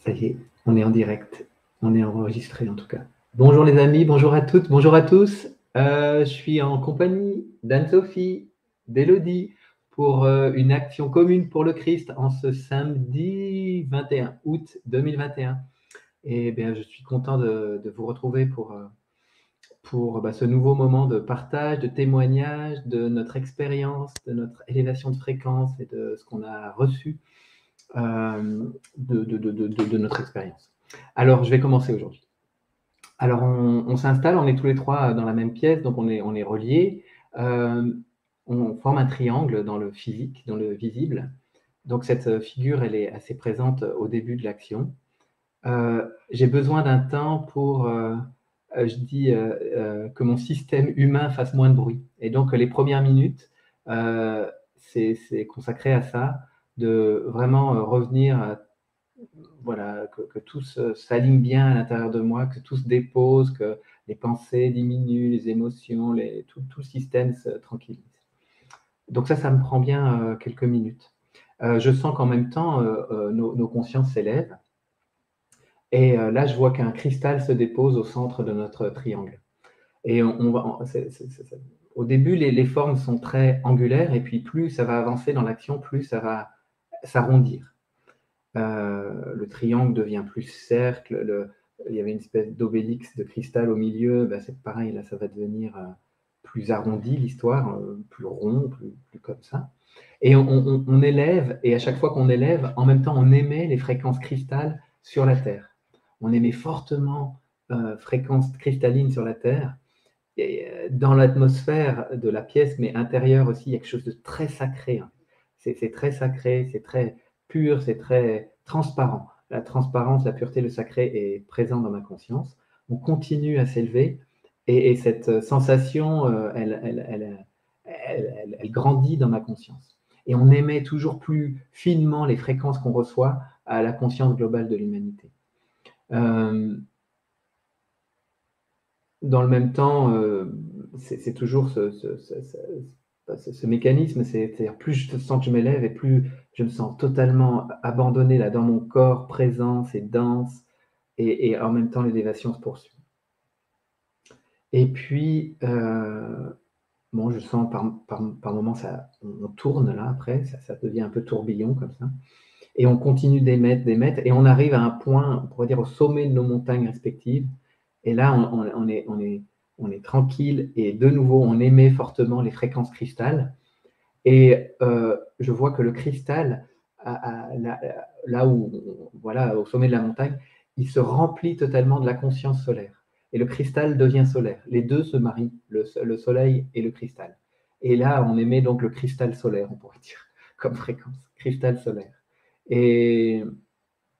Ça y est, on est en direct. On est enregistré en tout cas. Bonjour les amis, bonjour à toutes, bonjour à tous. Je suis en compagnie d'Anne-Sophie, d'Élodie pour une action commune pour le Christ en ce samedi 21 août 2021. Et bien, je suis content de vous retrouver pour ce nouveau moment de partage, de témoignage, de notre expérience, de notre élévation de fréquence et de ce qu'on a reçu de notre expérience. Alors, je vais commencer aujourd'hui. Alors, on s'installe, on est tous les trois dans la même pièce, donc on est reliés. On forme un triangle dans le physique, dans le visible. Donc, cette figure, elle est assez présente au début de l'action. J'ai besoin d'un temps pour, je dis, que mon système humain fasse moins de bruit. Et donc, les premières minutes, c'est consacré à ça, de vraiment revenir à voilà, que tout s'aligne bien à l'intérieur de moi, que tout se dépose, que les pensées diminuent, les émotions, tout le système se tranquillise. Donc ça me prend bien quelques minutes. Je sens qu'en même temps, nos consciences s'élèvent. Et là, je vois qu'un cristal se dépose au centre de notre triangle. Et au début, les formes sont très angulaires, et puis plus ça va avancer dans l'action, plus ça va s'arrondir. Le triangle devient plus cercle, il y avait une espèce d'obélix de cristal au milieu, c'est pareil, là ça va devenir plus arrondi l'histoire, plus rond, plus comme ça. Et on élève, et à chaque fois qu'on élève, en même temps on émet les fréquences cristal sur la Terre. On émet fortement fréquences cristallines sur la Terre. Et dans l'atmosphère de la pièce, mais intérieure aussi, il y a quelque chose de très sacré. Hein. C'est très sacré, c'est très pur, c'est très transparent. La transparence, la pureté, le sacré est présent dans ma conscience. On continue à s'élever et cette sensation, elle grandit dans ma conscience. Et on émet toujours plus finement les fréquences qu'on reçoit à la conscience globale de l'humanité. Dans le même temps, c'est toujours ce mécanisme, c'est-à-dire plus je sens que je m'élève et plus je me sens totalement abandonné là dans mon corps présent, c'est dense, et en même temps l'élévation se poursuit. Et puis, bon, je sens par moments, on tourne là après, ça devient un peu tourbillon comme ça, et on continue d'émettre, et on arrive à un point, on pourrait dire au sommet de nos montagnes respectives, et là on est tranquille, et de nouveau on émet fortement les fréquences cristal, et je vois que le cristal, là où, voilà, au sommet de la montagne, il se remplit totalement de la conscience solaire. Et le cristal devient solaire. Les deux se marient, le soleil et le cristal. Et là, on émet donc le cristal solaire, on pourrait dire, comme fréquence, cristal solaire. Et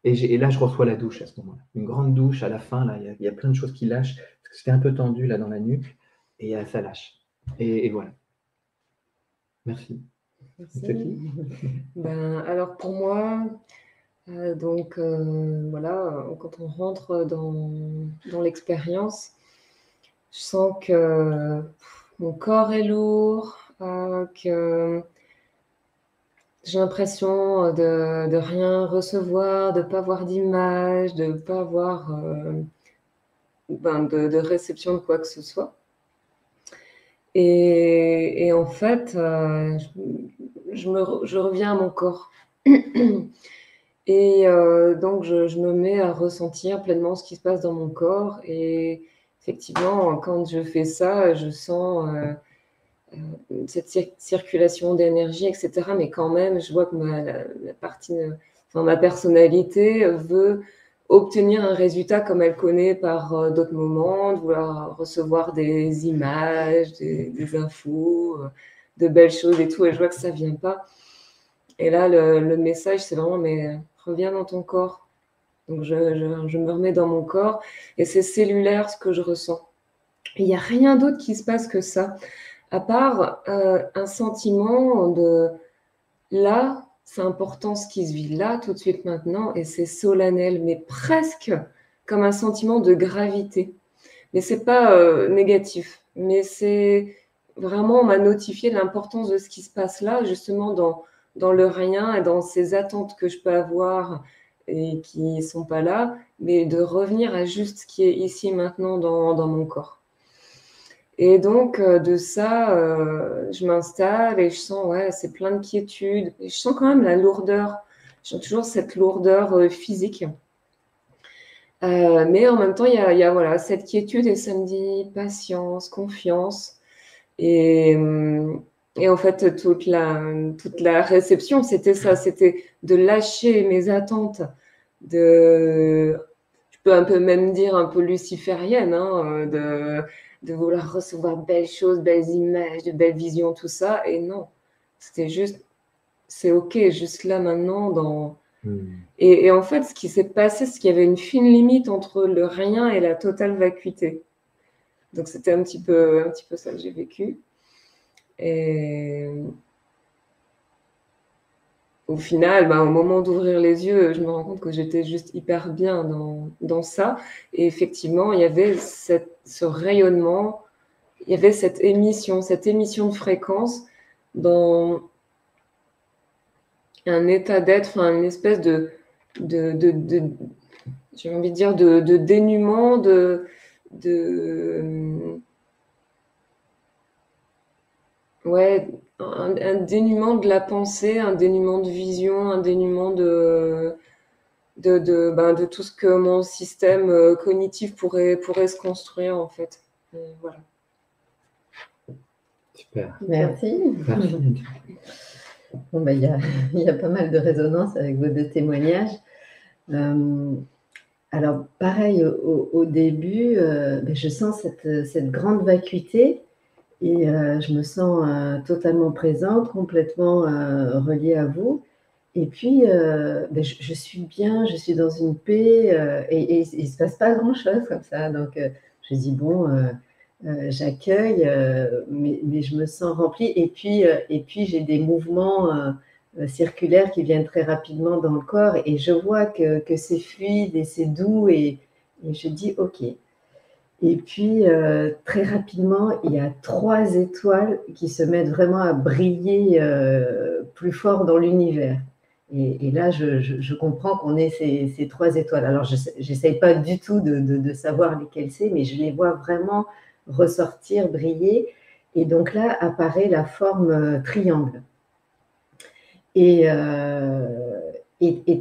là, je reçois la douche à ce moment-là. Une grande douche à la fin, là, il y a plein de choses qui lâchent, parce que c'était un peu tendu là dans la nuque, et ça lâche. Et voilà. Merci. Merci. Alors pour moi, voilà, quand on rentre dans l'expérience, je sens que mon corps est lourd, que j'ai l'impression de rien recevoir, de ne pas avoir d'image, de ne pas avoir de réception de quoi que ce soit. Et en fait, je reviens à mon corps. Et donc, je me mets à ressentir pleinement ce qui se passe dans mon corps. Et effectivement, quand je fais ça, je sens cette circulation d'énergie, etc. Mais quand même, je vois que ma personnalité veut obtenir un résultat comme elle connaît par d'autres moments, de vouloir recevoir des images, des infos, de belles choses et tout. Et je vois que ça ne vient pas. Et là, le message, c'est vraiment, mais reviens dans ton corps. Donc, je me remets dans mon corps et c'est cellulaire ce que je ressens. Il n'y a rien d'autre qui se passe que ça, à part un sentiment de là, c'est important ce qui se vit là, tout de suite maintenant, et c'est solennel, mais presque comme un sentiment de gravité. Mais ce n'est pas négatif, mais c'est vraiment, on m'a notifié l'importance de ce qui se passe là, justement dans le rien et dans ces attentes que je peux avoir et qui ne sont pas là, mais de revenir à juste ce qui est ici maintenant dans mon corps. Et donc, de ça, je m'installe et je sens, ouais, c'est plein de quiétude. Et je sens quand même la lourdeur. Je sens toujours cette lourdeur physique. Mais en même temps, il y a voilà, cette quiétude et ça me dit patience, confiance. Et, et en fait, toute la réception, c'était ça, c'était de lâcher mes attentes, je peux un peu même dire un peu luciférienne, hein, de vouloir recevoir belles choses, belles images, de belles visions, tout ça. Et non, c'était juste, c'est OK, juste là maintenant. Et en fait, ce qui s'est passé, c'est qu'il y avait une fine limite entre le rien et la totale vacuité. Donc c'était un petit peu ça que j'ai vécu. Et au final, au moment d'ouvrir les yeux, je me rends compte que j'étais juste hyper bien dans ça. Et effectivement, il y avait ce rayonnement, il y avait cette émission de fréquence dans un état d'être, une espèce j'ai envie de dire, de dénuement, ouais, un dénuement de la pensée, un dénuement de vision, un dénuement de tout ce que mon système cognitif pourrait se construire, en fait. Voilà. Super. Merci. Merci. Bon, il y a pas mal de résonance avec vos deux témoignages. Alors, pareil, au début, je sens cette grande vacuité et je me sens totalement présente, complètement reliée à vous. Et puis, je suis bien, je suis dans une paix et il ne se passe pas grand-chose comme ça. Donc, je dis, bon, j'accueille, mais je me sens remplie. Et puis j'ai des mouvements circulaires qui viennent très rapidement dans le corps et je vois que c'est fluide et c'est doux et je dis OK. Et puis très rapidement, il y a 3 étoiles qui se mettent vraiment à briller plus fort dans l'univers. Et là, je comprends qu'on est ces 3 étoiles. Alors, je n'essaye pas du tout de savoir lesquelles c'est, mais je les vois vraiment ressortir, briller. Et donc là, apparaît la forme triangle. Et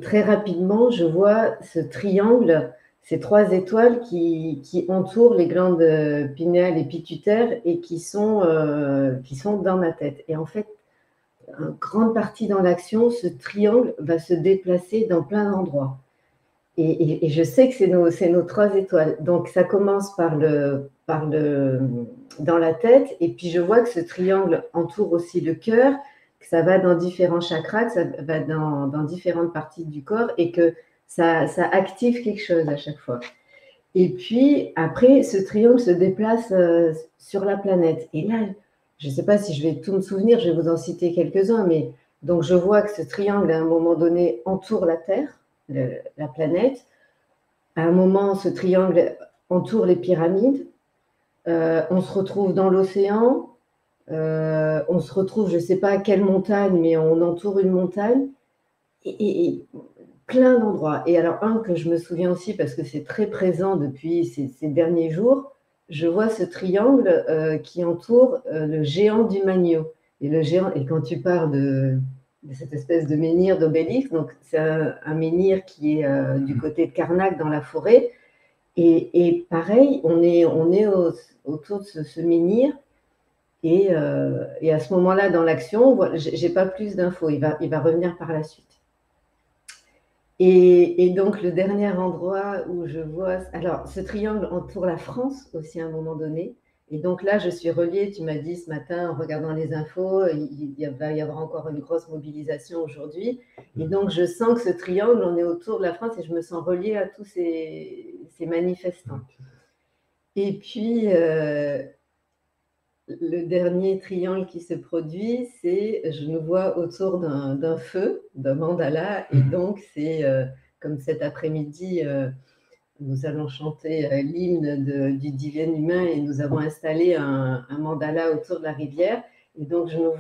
très rapidement, je vois ce triangle, ces 3 étoiles qui entourent les glandes pinéales et pituitaires et qui sont dans ma tête. Et en fait, en grande partie dans l'action, ce triangle va se déplacer dans plein d'endroits. Et je sais que c'est nos 3 étoiles. Donc, ça commence dans la tête, et puis je vois que ce triangle entoure aussi le cœur, que ça va dans différents chakras, que ça va dans différentes parties du corps, et que ça active quelque chose à chaque fois. Et puis, après, ce triangle se déplace sur la planète. Et là, je ne sais pas si je vais tout me souvenir, je vais vous en citer quelques-uns, mais donc je vois que ce triangle, à un moment donné, entoure la Terre, la planète. À un moment, ce triangle entoure les pyramides. On se retrouve dans l'océan. On se retrouve, je ne sais pas à quelle montagne, mais on entoure une montagne. Et plein d'endroits. Et alors, un que je me souviens aussi, parce que c'est très présent depuis ces derniers jours, je vois ce triangle qui entoure le géant du Magno. Et quand tu parles de cette espèce de menhir d'obélisque, donc c'est un menhir qui est du côté de Carnac dans la forêt. Et pareil, on est autour de ce menhir. Et à ce moment-là, dans l'action, j'ai pas plus d'infos. Il va revenir par la suite. Et donc, le dernier endroit où je vois... Alors, ce triangle entoure la France aussi à un moment donné. Et donc là, je suis reliée, tu m'as dit ce matin, en regardant les infos, il va y avoir encore une grosse mobilisation aujourd'hui. Et donc, je sens que ce triangle, on est autour de la France et je me sens reliée à tous ces manifestants. Et puis, le dernier triangle qui se produit, c'est, je nous vois autour d'un feu, d'un mandala, et donc c'est comme cet après-midi, nous allons chanter l'hymne du divin humain et nous avons installé un mandala autour de la rivière, et donc je nous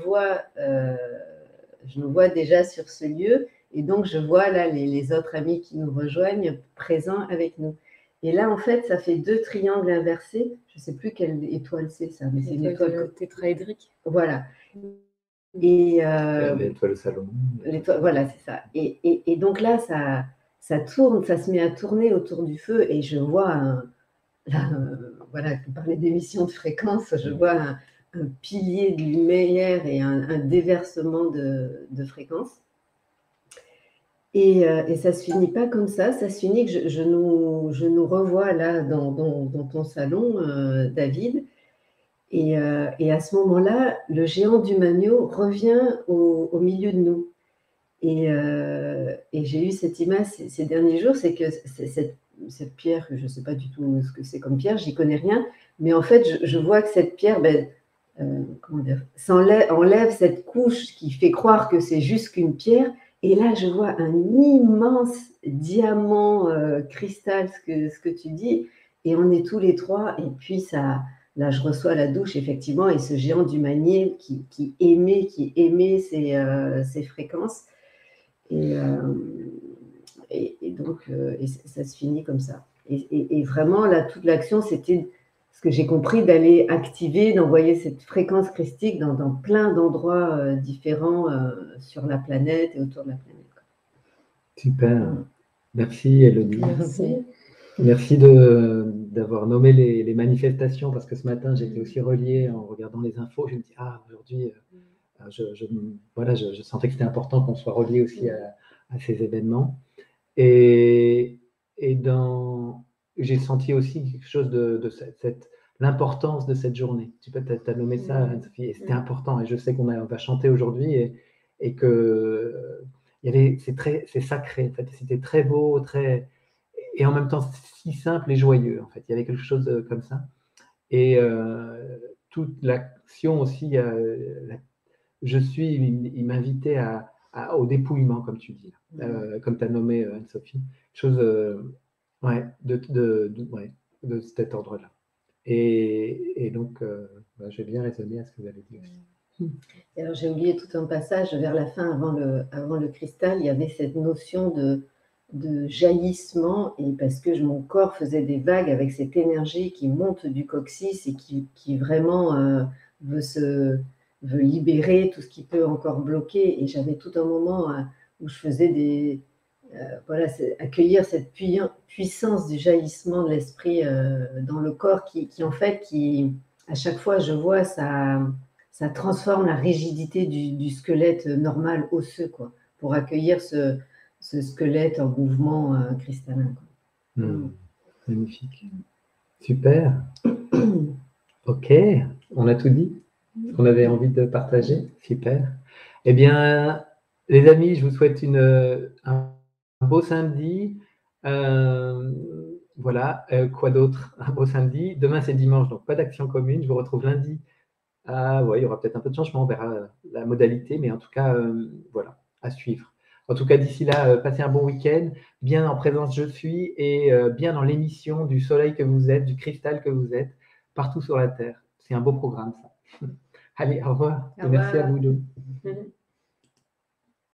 vois déjà sur ce lieu, Et donc, je vois là les autres amis qui nous rejoignent présents avec nous. Et là, en fait, ça fait 2 triangles inversés. Je ne sais plus quelle étoile c'est ça, mais c'est une étoile tétraédrique. Voilà. Et l'étoile Salomon. voilà, c'est ça. Et donc là, ça tourne, ça se met à tourner autour du feu et je vois voilà, tu parlais d'émissions de fréquences, je vois un pilier de lumière et un déversement de fréquences. Et ça ne se finit pas comme ça se finit que je nous revois là dans ton salon, David. Et à ce moment-là, le géant du Magno revient au milieu de nous. Et j'ai eu cette image ces derniers jours, c'est que cette pierre, je ne sais pas du tout ce que c'est comme pierre, j'y connais rien, mais en fait, je vois que cette pierre, comment dire, enlève cette couche qui fait croire que c'est juste qu'une pierre. Et là, je vois un immense diamant cristal, ce que tu dis, et on est tous les trois. Et puis là, je reçois la douche, effectivement, et ce géant du Magnier qui émet ces fréquences. Et donc, ça se finit comme ça. Et vraiment, là, toute l'action, c'était ce que j'ai compris, d'aller activer, d'envoyer cette fréquence christique dans plein d'endroits différents sur la planète et autour de la planète. Super. Merci, Élodie. Merci. Merci d'avoir nommé les manifestations, parce que ce matin, j'étais aussi relié en regardant les infos. Je me dis, aujourd'hui, je sentais que c'était important qu'on soit relié aussi à ces événements. Et j'ai senti aussi quelque chose de l'importance de cette journée. Tu as nommé ça, Anne-Sophie, et c'était important. Et je sais qu'on va chanter aujourd'hui et que c'est sacré. En fait, c'était très beau, et en même temps si simple et joyeux. En fait, il y avait quelque chose comme ça. Et toute l'action aussi, il m'invitait au dépouillement, comme tu dis, comme tu as nommé Anne-Sophie, chose de cet ordre-là. Et donc, j'ai bien raisonné à ce que vous avez dit aussi. Et alors, j'ai oublié tout un passage vers la fin, avant le cristal, il y avait cette notion de jaillissement, et parce que mon corps faisait des vagues avec cette énergie qui monte du coccyx et qui vraiment veut libérer tout ce qui peut encore bloquer. Et j'avais tout un moment où je faisais accueillir cette puissance du jaillissement de l'esprit dans le corps qui en fait, à chaque fois, je vois, ça transforme la rigidité du squelette normal osseux, quoi, pour accueillir ce squelette en mouvement cristallin. Magnifique. Super. Ok, on a tout dit. On avait envie de partager. Super. Eh bien, les amis, je vous souhaite un beau samedi. Voilà. Quoi d'autre? Un beau samedi. Demain, c'est dimanche, donc pas d'action commune. Je vous retrouve lundi. Il y aura peut-être un peu de changement. On verra la modalité, mais en tout cas, voilà, à suivre. En tout cas, d'ici là, passez un bon week-end, bien en présence je suis, et bien dans l'émission du soleil que vous êtes, du cristal que vous êtes, partout sur la Terre. C'est un beau programme, ça. Allez, au revoir. Et merci à vous deux.